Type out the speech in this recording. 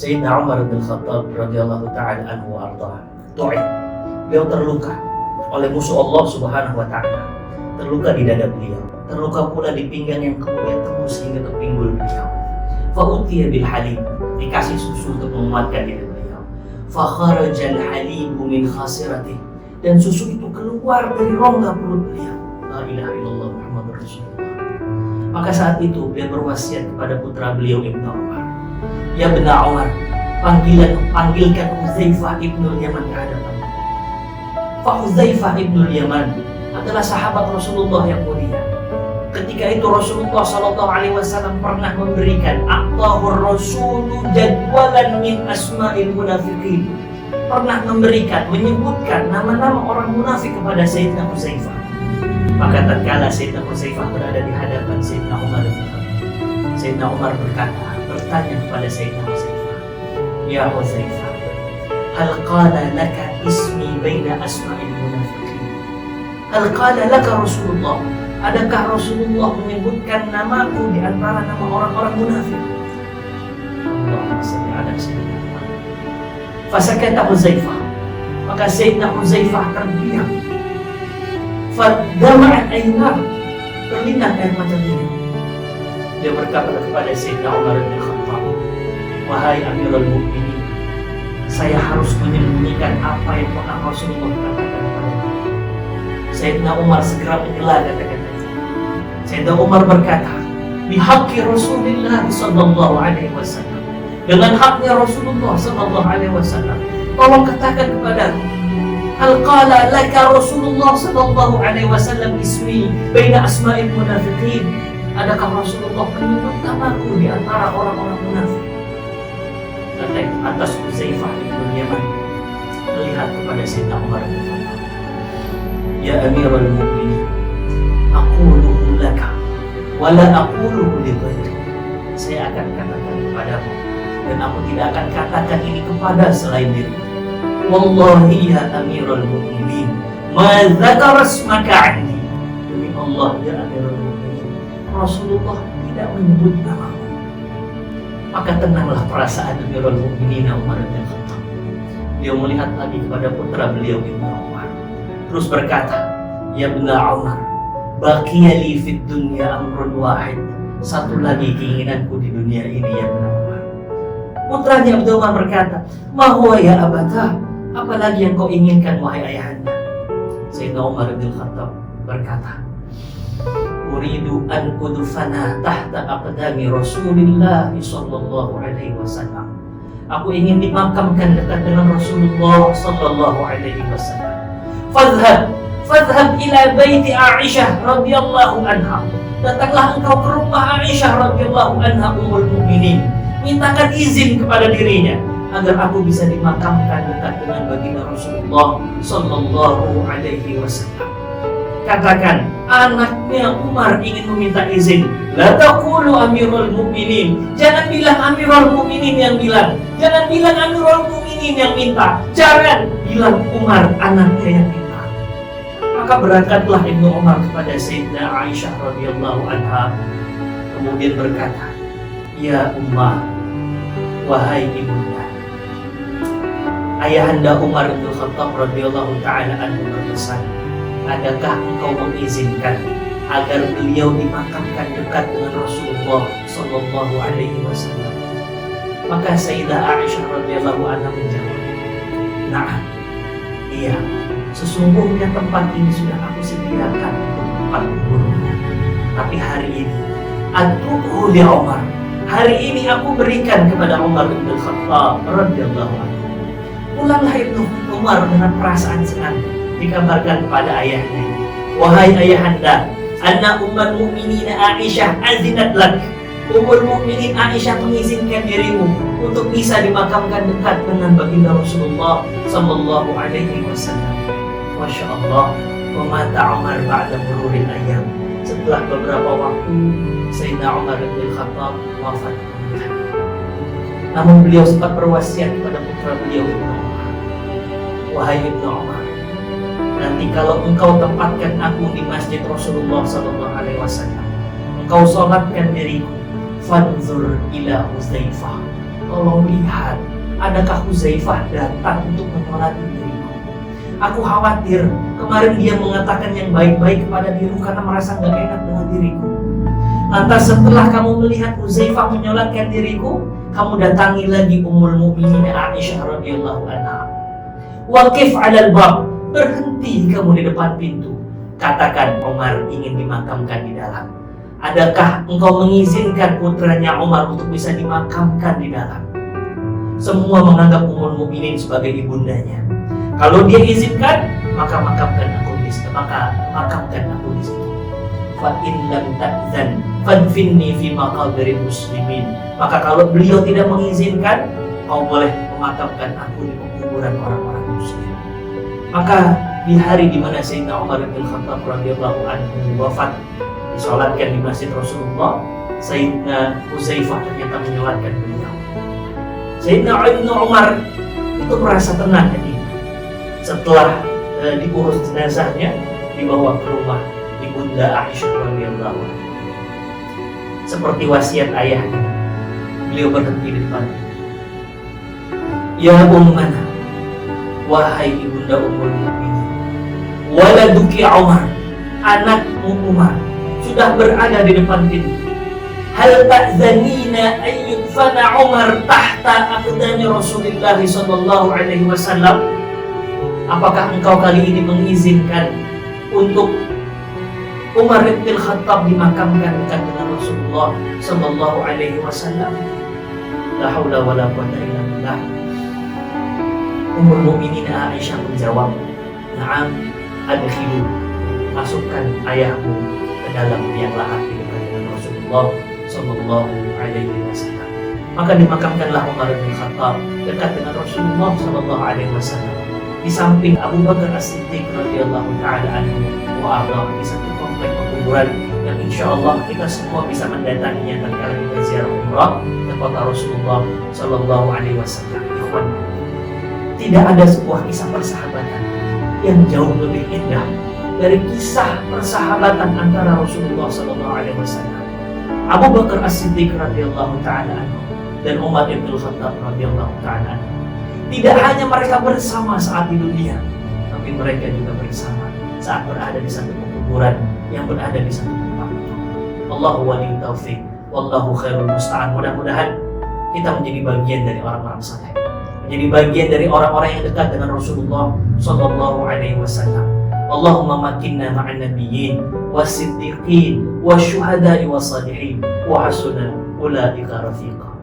Sayyidina Umar bin Khattab radhiyallahu ta'ala anhu wa ardhah. Beliau terluka oleh musuh Allah subhanahu wa ta'ala. Terluka di dada beliau, terluka pula di pinggang yang kemudian tembus hingga ke pinggul beliau. Fa'utiya bil halib, dikasih susu untuk menguatkan diri beliau. Fakharajal halibu min khasiratih, dan susu itu keluar dari rongga perut beliau. La ilaha illallah Muhammadur Rasulullah. Maka saat itu beliau berwasiat kepada putra beliau Ibnu Umar, ya Ibnu Umar, panggilkan Huzaifah ibnul Yaman ke hadapan. Huzaifah ibnul Yaman adalah sahabat Rasulullah yang mulia. Ketika itu Rasulullah SAW pernah memberikan aqtahur rasulu jadwalan min asma'il munafiqin, pernah menyebutkan nama-nama orang munafik kepada Sayyidina Huzaifah. Maka tatkala Sayyidina Huzaifah berada di hadapan Sayyidina Umar bin Khattab, Sayyidina Umar bertanya kepada Sayyidina Huzaifah, ya Huzaifah, hal qala laka ismi baina asma'il munafiqin? Hal qala laka Rasulullah? Adakah Rasulullah menyebutkan namaku di antara nama orang-orang munafik? Allahumma salli ala sayyidina Muhammad. Fasakata Huzaifah, maka Sayyidina Huzaifah terdiam. Fadama'at aynah, berlinang air mata beliau. Dia berkata kepada Sayyidina Umar bin Khattab, wahai Amirul Mukminin, saya harus menyembunyikan apa yang pernah Rasulullah katakan kepada dia. Sayyidina Umar segera menyela kata-kata. Sayyidina Umar berkata, bihaqqi Rasulullah sallallahu alaihi wasallam, dengan haknya Rasulullah sallallahu alaihi wasallam, tolong katakan kepadaku, hal qala laka Rasulullah sallallahu alaihi wasallam ismi baina asma'il munafiqin? Adakah Rasulullah menyebut namaku di antara orang-orang munafik? Atas Huzaifah ibn Yaman melihat kepada Sayyidina Umar bin Khattab, ya Amirul Mukminin, aquluhu laka wa la aquluhu li ghairi. Saya akan katakan kepadamu dan aku tidak akan katakan ini kepada selain dirimu. Wallahi ya Amirul Mukminin, ma dzakara ismaka 'indi. Demi Allah ya Amirul Mukminin, Rasulullah tidak menyebut namamu. Maka tenanglah perasaan Amirul Mukminin Umar bin Khattab. Dia melihat lagi kepada putra beliau Ibnu Umar, terus berkata, ya Ibnu Umar, baqiya li fid dunya amrun wahid. Satu lagi keinginanku di dunia ini ya Ibnu Umar. Putranya Ibnu Umar berkata, ma huwa ya abata? Apalagi yang kau inginkan wahai ayahanda? Sayyidina Umar bin Khattab berkata, uridu an udfana tahta aqdami Rasulillah sallallahu alaihi wasallam. Aku ingin dimakamkan dekat dengan Rasulullah sallallahu alaihi wasallam. Fadhhab ila baiti Aisyah radhiyallahu anha. Datanglah engkau ke rumah Aisyah radhiyallahu anha ummul mukminin. Mintakan izin kepada dirinya agar aku bisa dimakamkan dekat dengan baginda Rasulullah sallallahu alaihi wasallam. Katakan, anaknya Umar ingin meminta izin. La taqulu Amirul Mukminin. Jangan bilang Amirul Mukminin yang bilang. Jangan bilang Amirul Mukminin yang minta. Jangan bilang Umar anaknya yang minta. Maka berangkatlah Ibnu Umar kepada Sayyidina Aisyah radhiyallahu anha. Kemudian berkata, ya Ummah, wahai ibunda, ayahanda Umar bin Khattab radhiyallahu ta'ala anhu berpesan, adakah engkau mengizinkan agar beliau dimakamkan dekat dengan Rasulullah sallallahu alaihi wasallam? Maka Sayyidah Aisyah radhiyallahu anha menjawab, "Na'am. Iya, sesungguhnya tempat ini sudah aku sediakan untuk tempat kuburnya. Tapi hari ini atuhu li Umar. Hari ini aku berikan kepada Umar bin Khattab radhiyallahu anhu." Pulanglah Ibnu Umar dengan perasaan senang, dikabarkan kepada ayahnya, wahai ayahanda, anna ummul mukminin Aisyah azinat lak. Ummul mukminin Aisyah mengizinkan dirimu untuk bisa dimakamkan dekat dengan baginda Rasulullah sallallahu alaihi wasallam. Masya Allah, wa mata Umar ba'da mururil ayyam. Setelah beberapa waktu, Sayyidina Umar bin Khattab wafat. Namun beliau sempat berwasiat kepada putra beliau Ibnu Umar, wahai Ibnu Umar, nanti kalau engkau tempatkan aku di masjid Rasulullah sallallahu alaihi wasallam, engkau sholatkan diriku, fanzur ila Huzaifah. tolong lihat, adakah Huzaifah datang untuk menyolati diriku? Aku khawatir, kemarin dia mengatakan yang baik-baik kepada diriku karena merasa gak enak dengan diriku. Lantas setelah kamu melihat Huzaifah menyolatkan diriku, kamu datangi lagi Ummul Mukminin Aisyah radhiyallahu anha. Waqif 'alal bab, berhenti kamu di depan pintu. Katakan Umar ingin dimakamkan di dalam. Adakah engkau mengizinkan putranya Umar untuk bisa dimakamkan di dalam? Semua menganggap Ummul Mukminin sebagai ibundanya. Kalau dia izinkan, maka makamkan aku di situ. Fa in lam ta'zan fadfinni fi maqabiril muslimin. Maka kalau beliau tidak mengizinkan, kau boleh memakamkan aku di kuburan orang-orang muslim. Maka di hari di mana Sayyidina Umar bin Khattab radhiyallahu anhu wafat, disolatkan di Masjid Rasulullah, Sayyidina Huzaifah ternyata menyolatkan beliau. Sayyidina Ibnu Umar itu merasa tenang hatinya. Setelah diurus jenazahnya, dibawa ke rumah Ibunda Aisyah radhiyallahu anha. Seperti wasiat ayahnya, beliau berhenti di depan. Ya ummana, wahai ibunda Ummul Mukminin, waladuki Umar, anakmu Umar sudah berada di depan pintu. Hal ta'zanina an yudfana Umar tahta aqdami Rasulullah sallallahu alaihi wasallam? Apakah engkau kali ini mengizinkan untuk Umar bin Khattab dimakamkan dekat dengan Rasulullah sallallahu alaihi wasallam? La haula wala quwwata illa billah. Ummul Mukminin Aisyah menjawab, "Na'am, adkhilu, masukkan ayahmu ke dalam liang lahat di dekat dengan Rasulullah sallallahu alaihi wasallam." Maka dimakamkanlah Umar bin Khattab dekat dengan Rasulullah sallallahu alaihi wasallam, di samping Abu Bakar As-Siddiq radhiyallahu taala anhu wa ardhah, di satu komplek pekuburan yang insyaallah kita semua bisa mendatanginya tatkala kita ziarah umrah ke kota Rasulullah sallallahu alaihi wasallam. Ikhwan, tidak ada sebuah kisah persahabatan yang jauh lebih indah dari kisah persahabatan antara Rasulullah sallallahu alaihi wasallam, Abu Bakar As-Siddiq radhiyallahu taala anhu dan Umar bin Khattab radhiyallahu taala anhu. Tidak hanya mereka bersama saat di dunia, tapi mereka juga bersama saat berada di satu kuburan yang berada di satu tempat. Allahu waliyut taufiq, wallahu khairul musta'an. Mudah-mudahan kita menjadi bagian dari orang-orang saleh, menjadi bagian dari orang-orang yang dekat dengan Rasulullah sallallahu alaihi wasallam. Allahumma makinna ma'an nabiyyin was-siddiqin wasyuhada'i was-salihin wa hasuna ulaika rafiqa.